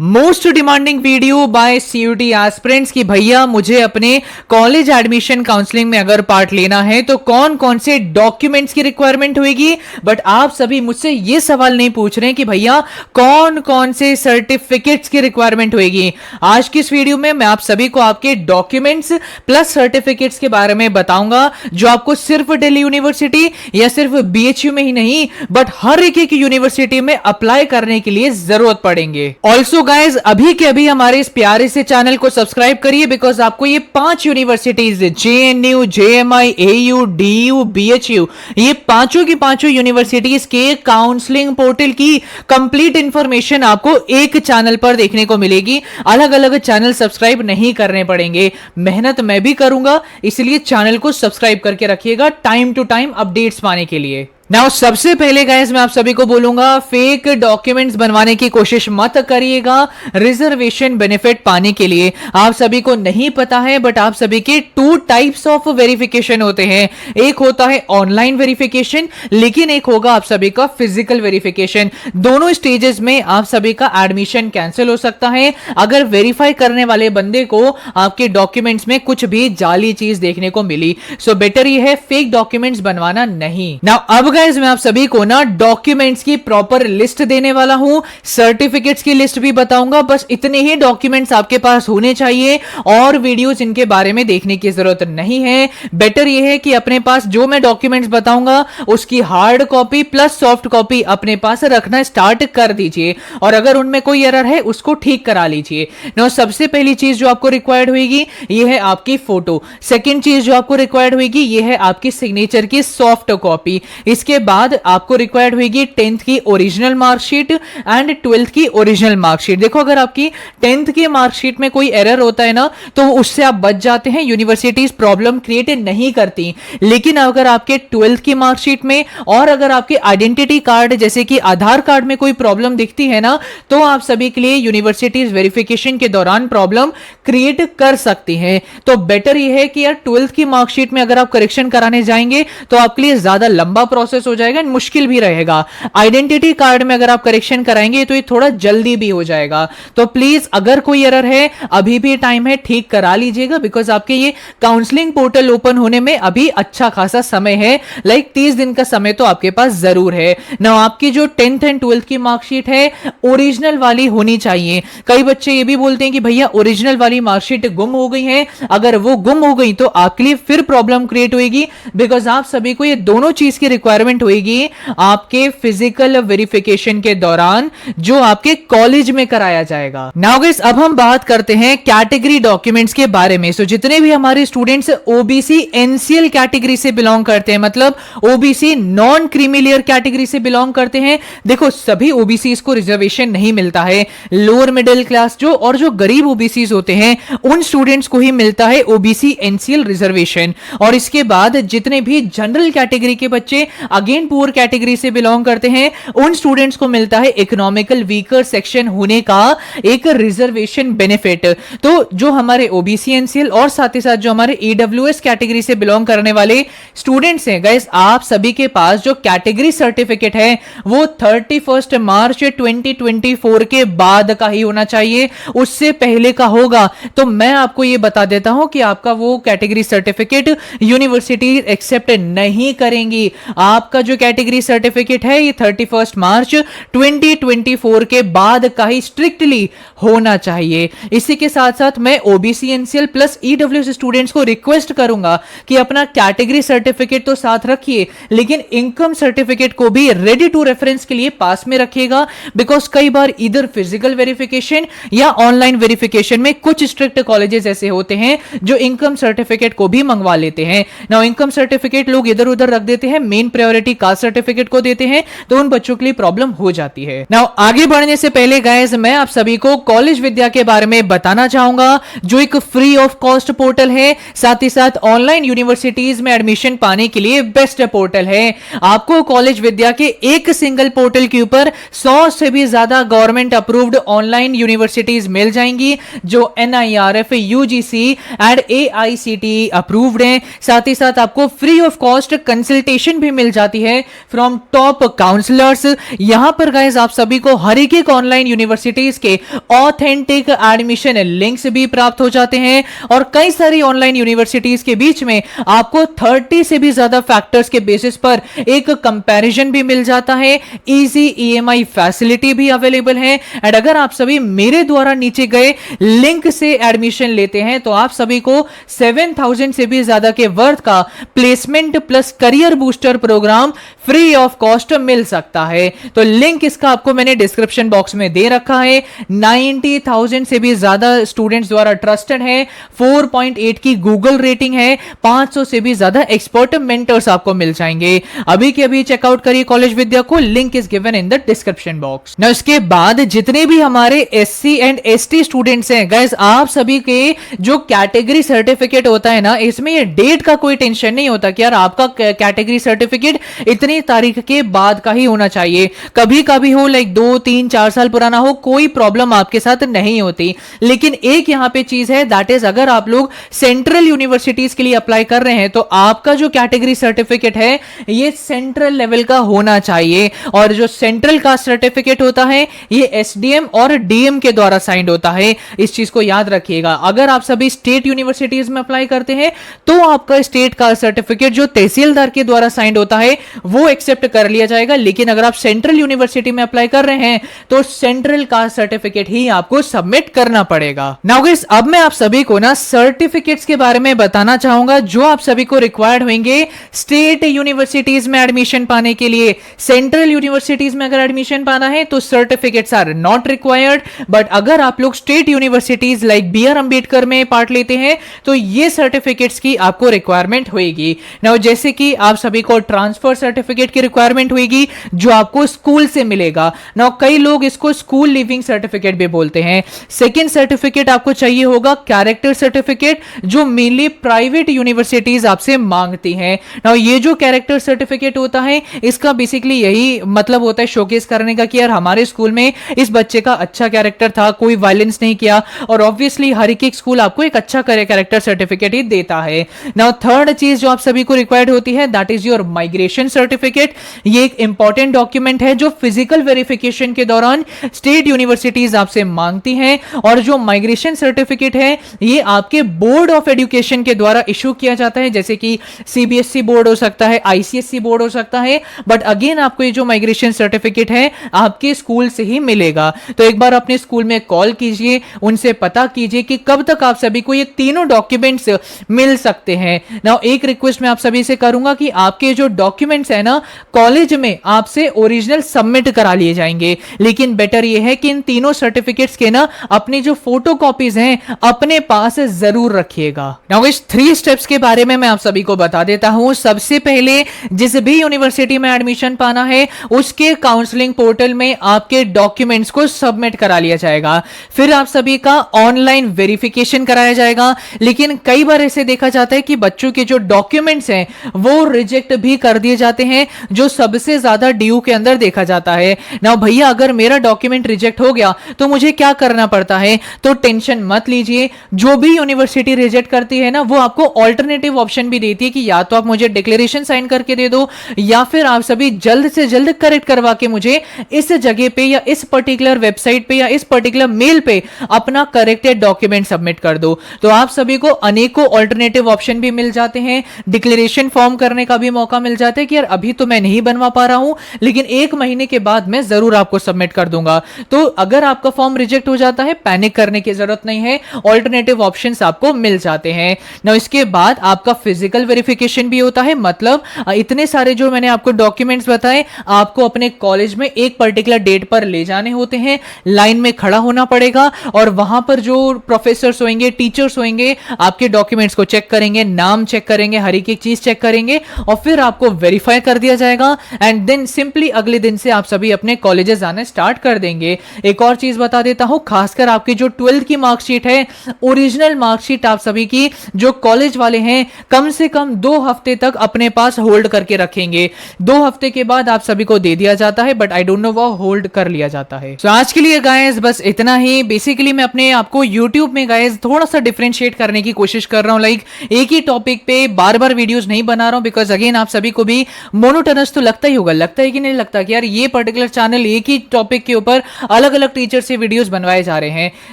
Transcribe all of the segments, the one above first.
Most demanding video by CUET aspirants की भैया मुझे अपने कॉलेज एडमिशन काउंसलिंग में अगर पार्ट लेना है तो कौन कौन से डॉक्यूमेंट्स की रिक्वायरमेंट होगी। बट आप सभी मुझसे ये सवाल नहीं पूछ रहे कि भैया कौन कौन से सर्टिफिकेट्स की रिक्वायरमेंट होगी। आज की इस वीडियो में मैं आप सभी को आपके डॉक्यूमेंट्स प्लस सर्टिफिकेट्स के बारे में बताऊंगा जो आपको सिर्फ दिल्ली यूनिवर्सिटी या सिर्फ बीएचयू में ही नहीं बट हर एक यूनिवर्सिटी में अप्लाई करने के लिए जरूरत पड़ेंगे। ऑल्सो गाइज अभी के अभी हमारे इस प्यारे से चैनल को सब्सक्राइब करिए बिकॉज आपको ये 5 universities JNU, JMI, AU, DU, BHU ये पांचों की पांचों यूनिवर्सिटीज के काउंसलिंग पोर्टल की कंप्लीट इंफॉर्मेशन आपको एक चैनल पर देखने को मिलेगी। अलग अलग चैनल सब्सक्राइब नहीं करने पड़ेंगे। मेहनत मैं भी करूंगा इसलिए चैनल को सब्सक्राइब करके रखिएगा टाइम टू टाइम अपडेट्स पाने के लिए। नाउ सबसे पहले गाइस मैं आप सभी को बोलूंगा फेक डॉक्यूमेंट्स बनवाने की कोशिश मत करिएगा रिजर्वेशन बेनिफिट पाने के लिए। आप सभी को नहीं पता है बट आप सभी के 2 टाइप्स ऑफ वेरिफिकेशन होते हैं। एक होता है ऑनलाइन वेरिफिकेशन लेकिन एक होगा आप सभी का फिजिकल वेरिफिकेशन। दोनों स्टेजेस में आप सभी का एडमिशन कैंसिल हो सकता है अगर वेरीफाई करने वाले बंदे को आपके डॉक्यूमेंट्स में कुछ भी जाली चीज देखने को मिली। सो बेटर ये है फेक डॉक्यूमेंट्स बनवाना नहीं। नाउ अब मैं आप सभी को ना डॉक्यूमेंट्स की प्रॉपर लिस्ट देने वाला हूं, सर्टिफिकेट्स की लिस्ट भी बताऊंगा। बस इतने ही डॉक्यूमेंट्स आपके पास होने चाहिए और वीडियोस इनके बारे में देखने की जरूरत नहीं है। बेटर यह है कि अपने पास जो मैं डॉक्यूमेंट्स बताऊंगा उसकी hard copy plus soft copy अपने पास रखना स्टार्ट कर दीजिए और अगर उनमें कोई एरर है उसको ठीक करा लीजिए। नो सबसे पहली चीज जो आपको रिक्वायर्ड होगी यह है आपकी फोटो। सेकेंड चीज जो आपको रिक्वायर्ड होगी यह है आपकी सिग्नेचर की सॉफ्ट कॉपी। इसके बाद आपको रिक्वायर्ड होगी 10th की ओरिजिनल मार्कशीट एंड 12th की ओरिजिनल मार्कशीट। देखो अगर आपकी 10th की मार्कशीट में कोई एरर होता है ना तो उससे आप बच जाते हैं, यूनिवर्सिटीज प्रॉब्लम क्रिएट नहीं करती। लेकिन अगर आपके 12th की मार्कशीट में और अगर आपके आइडेंटिटी कार्ड जैसे कि आधार कार्ड में कोई प्रॉब्लम दिखती है ना तो आप सभी के लिए यूनिवर्सिटीज वेरिफिकेशन के दौरान प्रॉब्लम क्रिएट कर सकती है। तो बेटर यह है कि यार 12th की मार्कशीट में अगर आप करेक्शन कराने जाएंगे तो आपके लिए ज्यादा लंबा प्रोसेस हो जाएगा, मुश्किल भी रहेगा। आइडेंटिटी कार्ड में अगर आप करेक्शन कराएंगे तो ये थोड़ा जल्दी भी हो जाएगा। तो प्लीज अगर कोई एरर है अभी भी टाइम है, ठीक करा लीजिएगा बिकॉज आपके ये काउंसलिंग पोर्टल ओपन होने में अभी अच्छा खासा समय है। लाइक 30 दिन का समय तो आपके पास जरूर है ना। आपकी जो 10th एंड 12th की मार्कशीट है ओरिजिनल वाली होनी चाहिए। कई बच्चे ये भी बोलते हैं कि भैया ओरिजिनल वाली मार्कशीट गुम हो गई है। अगर वो गुम हो गई तो आपके लिए फिर प्रॉब्लम क्रिएट होगी बिकॉज आप सभी को ये दोनों चीज की रिक्वायरमेंट होगी आपके फिजिकल वेरिफिकेशन के दौरान जो आपके कॉलेज में कराया जाएगा। नाउ गाइस अब हम बात करते हैं कैटेगरी डॉक्यूमेंट्स के बारे में। सो जितने भी हमारे स्टूडेंट्स ओबीसी एनसीएल कैटेगरी से बिलोंग करते हैं मतलब OBC non creamy layer category से बिलोंग करते हैं। देखो सभी ओबीसी को रिजर्वेशन नहीं मिलता है। लोअर मिडिल क्लास जो गरीब ओबीसी होते हैं उन स्टूडेंट्स को ही मिलता है ओबीसी एनसीएल रिजर्वेशन। और इसके बाद जितने भी जनरल कैटेगरी के बच्चे अगेन पुअर कैटेगरी से बिलोंग करते हैं उन स्टूडेंट्स को मिलता है इकोनॉमिकल वीकर सेक्शन होने का एक रिजर्वेशन बेनिफिट। तो जो हमारे ओबीसी एनसीएल और साथ ही साथ जो हमारे ईडब्ल्यूएस कैटेगरी से बिलोंग करने वाले स्टूडेंट्स हैं गाइस आप सभी के पास जो कैटेगरी सर्टिफिकेट है वो 31 मार्च 2024 के बाद का ही होना चाहिए, उससे पहले का होगा तो मैं आपको ये बता देता हूं कि आपका वो कैटेगरी सर्टिफिकेट यूनिवर्सिटी एक्सेप्ट नहीं करेंगी। आपका जो कैटेगरी सर्टिफिकेट है ये 31 मार्च 2024 के बाद का ही स्ट्रिक्टली होना चाहिए। इसी के साथ साथ मैं OBC NCL plus EWS students को रिक्वेस्ट करूंगा कि अपना कैटेगरी सर्टिफिकेट तो साथ रखिए लेकिन इनकम सर्टिफिकेट को भी रेडी टू रेफरेंस के लिए पास में रखिएगा बिकॉज कई बार इधर फिजिकल वेरिफिकेशन या ऑनलाइन वेरिफिकेशन में कुछ स्ट्रिक्ट कॉलेजेस ऐसे होते हैं जो इनकम सर्टिफिकेट को भी मंगवा लेते हैं। नाउ इनकम सर्टिफिकेट लोग इधर उधर रख देते हैं, मेन प्रायोरिटी कास्ट सर्टिफिकेट को देते हैं तो उन बच्चों के लिए प्रॉब्लम हो जाती है। नाउ आगे बढ़ने से पहले गाइस मैं आप सभी को कॉलेज विद्या के बारे में बताना चाहूंगा जो एक फ्री ऑफ कॉस्ट पोर्टल है, साथ ही साथ ऑनलाइन यूनिवर्सिटीज में एडमिशन पाने के लिए बेस्ट पोर्टल है। आपको कॉलेज विद्या के एक सिंगल पोर्टल के ऊपर 100 से भी ज्यादा गवर्नमेंट अप्रूव्ड ऑनलाइन यूनिवर्सिटीज मिल जाएंगी जो NIRF, UGC and AICTE approved हैं। साथ ही साथ आपको फ्री ऑफ कॉस्ट कंसल्टेशन भी मिल जाती है फ्रॉम टॉप काउंसलर्स। यहां पर गाइस आप सभी को हर एक ऑनलाइन यूनिवर्सिटीज के ऑथेंटिक एडमिशन लिंक्स भी प्राप्त हो जाते हैं और कई सारी ऑनलाइन यूनिवर्सिटीज के बीच में आपको 30 से भी ज्यादा फैक्टर्स के बेसिस पर एक कंपैरिजन भी मिल जाता है। इजी ईएमआई फैसिलिटी भी अवेलेबल है एंड अगर आप सभी मेरे द्वारा नीचे गए लिंक से एडमिशन लेते हैं तो आप सभी को 7000 से भी ज्यादा के वर्थ का placement plus career booster program free of cost मिल सकता है। तो लिंक इसका आपको मैंने डिस्क्रिप्शन बॉक्स में दे रखा है। 90,000 से भी ज्यादा स्टूडेंट्स द्वारा ट्रस्टेड है, 4.8 की गूगल रेटिंग है, 500 से भी ज्यादा एक्सपर्ट मेंटर्स आपको मिल जाएंगे। अभी के अभी चेकआउट करिए कॉलेज विद्या को, link is given in the description box. ना इसके बाद जितने भी हमारे एससी एंड एसटी स्टूडेंट्स हैं गाइस, आप सभी के जो कैटेगरी सर्टिफिकेट होता है ना, इसमें ये डेट का कोई टेंशन नहीं होता कि यार आपका कैटेगरी सर्टिफिकेट इतनी तारीख के बाद का ही होना चाहिए। कभी कभी हो लाइक 2, 3, 4 साल पुराना हो, कोई प्रॉब्लम आपके साथ नहीं होती। लेकिन एक यहां पे चीज है, दैट इज अगर आप लोग सेंट्रल यूनिवर्सिटीज के लिए अप्लाई कर रहे हैं तो आपका जो कैटेगरी सर्टिफिकेट है ये सेंट्रल लेवल का होना चाहिए और जो सेंट्रल का सर्टिफिकेट होता है ये एसडीएम और डीएम के द्वारा साइंड होता है। इस चीज को याद रखिएगा। अगर आप सभी स्टेट यूनिवर्सिटीज में अप्लाई करते हैं तो आपका स्टेट का सर्टिफिकेट जो तहसीलदार के द्वारा साइंड होता है वो एक्सेप्ट कर लिया जाएगा। लेकिन अगर आप सेंट्रल यूनिवर्सिटी में अप्लाई कर रहे हैं तो सेंट्रल का सर्टिफिकेट ही आपको सबमिट करना पड़ेगा। नाउ गाइस, अब मैं आप सभी को ना सर्टिफिकेट्स के बारे में बताना चाहूंगा जो आप सभी को रिक्वायर्ड होंगे स्टेट यूनिवर्सिटीज में एडमिशन पाने के लिए। सेंट्रल यूनिवर्सिटीज में अगर एडमिशन पाना है तो certificates are not required, but अगर आप लोग state universities like B R Ambedkar में पार्ट लेते हैं तो ये सर्टिफिकेट्स की आपको रिक्वायरमेंट होगी। नाउ जैसे कि आप सभी को ट्रांसफर सर्टिफिकेट की रिक्वायरमेंट होगी जो आपको स्कूल से मिलेगा। नाउ कई लोग इसको स्कूल लिविंग सर्टिफिकेट भी बोलते हैं। सेकेंड सर्टिफिकेट आपको चाहिए होगा कैरेक्टर सर्टिफिकेट जो मेनली प्राइवेट यूनिवर्सिटीज आपसे मांगती हैं। नाउ ये जो कैरेक्टर सर्टिफिकेट होता है इसका बेसिकली यही मतलब होता है शोकेस करने का कि यार हमारे स्कूल में इस बच्चे का अच्छा कैरेक्टर था, कोई वायलेंस नहीं किया, और ऑब्वियसली हर एक स्कूल आपको एक अच्छा कैरेक्टर सर्टिफिकेट ही देता है। नाउ थर्ड चीज जो आप सभी को रिक्वायर्ड होती है that is your migration certificate. ये एक इंपॉर्टेंट डॉक्यूमेंट है जो फिजिकल वेरिफिकेशन के दौरान स्टेट यूनिवर्सिटीज आपसे मांगती हैं और जो माइग्रेशन सर्टिफिकेट है ये आपके बोर्ड ऑफ एजुकेशन के द्वारा इशू किया जाता है, जैसे कि सीबीएसई बोर्ड हो सकता है, आईसीएसई बोर्ड हो सकता है, बट अगेन आपको ये जो माइग्रेशन सर्टिफिकेट है आपके स्कूल से ही मिलेगा। तो एक बार अपने स्कूल में कॉल कीजिए, उनसे पता कीजिए कि कब तक आप सभी को ये तीनों डॉक्यूमेंट्स मिल सकते हैं। नाउ एक रिक्वेस्ट मैं आप सभी से करूंगा कि आपके जो डॉक्यूमेंट्स है ना कॉलेज में आपसे ओरिजिनल सबमिट करा लिए जाएंगे, लेकिन बेटर ये है कि इन तीनों सर्टिफिकेट्स के ना अपनी जो फोटोकॉपीज हैं अपने पास जरूर रखिएगा। नाउ इस 3 स्टेप्स के बारे में मैं आप सभी को बता देता हूं। सबसे पहले जिस भी यूनिवर्सिटी में एडमिशन पाना है उसके काउंसलिंग पोर्टल में आपके डॉक्यूमेंट्स को सबमिट करा लिया जाएगा। फिर आप सभी का ऑनलाइन वेरिफिकेशन कराया जाएगा। लेकिन कई बार ऐसे देखा जाता है कि बच्चों के जो डॉक्यूमेंट्स हैं वो रिजेक्ट भी कर दिए जाते हैं, जो सबसे ज्यादा ड्यू के अंदर देखा जाता है। ना भैया अगर मेरा डॉक्यूमेंट रिजेक्ट हो गया तो मुझे क्या करना पड़ता है, तो टेंशन मत लीजिए। जो भी यूनिवर्सिटी रिजेक्ट करती है ना वो आपको ऑल्टरनेटिव ऑप्शन भी देती है कि या तो आप मुझे डिक्लेरेशन साइन करके दे दो या फिर आप सभी जल्द से जल्द करेक्ट करवा के मुझे इस जगह पे या इस पर्टिकुलर वेबसाइट पे या इस पर्टिकुलर मेल पे अपना करेक्टेड डॉक्यूमेंट सबमिट कर दो। तो आप सभी को अनेकों ऑल्टरनेटिव ऑप्शन भी मिल जाते हैं। डिक्लेरेशन फॉर्म करने का भी मौका मिल जाता है कि यार अभी तो मैं नहीं बनवा पा रहा हूं लेकिन 1 महीने के बाद मैं जरूर आपको सबमिट कर दूंगा। तो अगर आपका फॉर्म रिजेक्ट हो जाता है पैनिक करने की जरूरत नहीं है, ऑल्टरनेटिव ऑप्शंस आपको मिल जाते हैं। ना इसके बाद आपका फिजिकल वेरिफिकेशन भी होता है, मतलब इतने सारे जो मैंने आपको डॉक्यूमेंट्स बताए आपको अपने कॉलेज में एक पर्टिकुलर डेट पर ले जाने होते हैं, लाइन में खड़ा होना पड़ेगा और वहां पर जो प्रोफेसर्स होंगे, टीचर्स होंगे, आपके डॉक्यूमेंट्स को चेक करेंगे, नाम चेक करेंगे, हर एक चीज चेक करेंगे और फिर आपको वेरीफाई कर दिया जाएगा एंड देन सिंपली अगले दिन से आप सभी अपने कॉलेजेस आने स्टार्ट कर देंगे। एक और चीज बता देता हूं, खासकर आपकी जो 12th की मार्कशीट है, ओरिजिनल मार्कशीट आप सभी की जो कॉलेज वाले हैं कम से कम 2 हफ्ते तक अपने पास होल्ड करके रखेंगे। 2 हफ्ते के बाद आप सभी को दे दिया जाता है, बट आई डोंट नो वो होल्ड कर लिया जाता है। तो आज के लिए गाइस बस इतना ही। बेसिकली मैं अपने आपको YouTube में गाइस थोड़ा सा डिफरेंशिएट करने की कोशिश कर रहा हूं, लाइक एक ही टॉपिक पे बार बार वीडियोस नहीं बना रहा हूं बिकॉज अगेन आप सभी को भी भी मोनोटोनस तो लगता ही होगा, लगता है कि नहीं लगता कि यार ये पर्टिकुलर चैनल एक ही टॉपिक के ऊपर अलग अलग टीचर से वीडियोस बनवाए जा रहे हैं।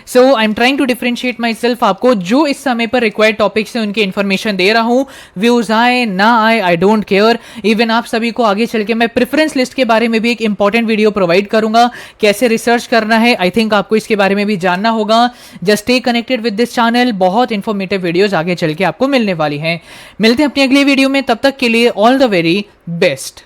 So I am trying to differentiate myself, आपको जो इस समय पर रिक्वायर्ड टॉपिक्स है उनकी इन्फॉर्मेशन दे रहा हूं। व्यूज आए ना आए आई डोंट केयर। इवन आप सभी को आगे चल के मैं प्रेफरेंस लिस्ट के बारे में भी एक इंपॉर्टेंट वीडियो प्रोवाइड करूंगा, कैसे रिसर्च करना है। आई थिंक आपको इसके बारे में भी जानना होगा। Just stay connected with this channel, बहुत इंफॉर्मेटिव वीडियोस आगे चल के आपको मिलने वाली हैं। मिलते हैं अपनी अगली वीडियो में, तब तक के लिए ऑल द वेरी बेस्ट।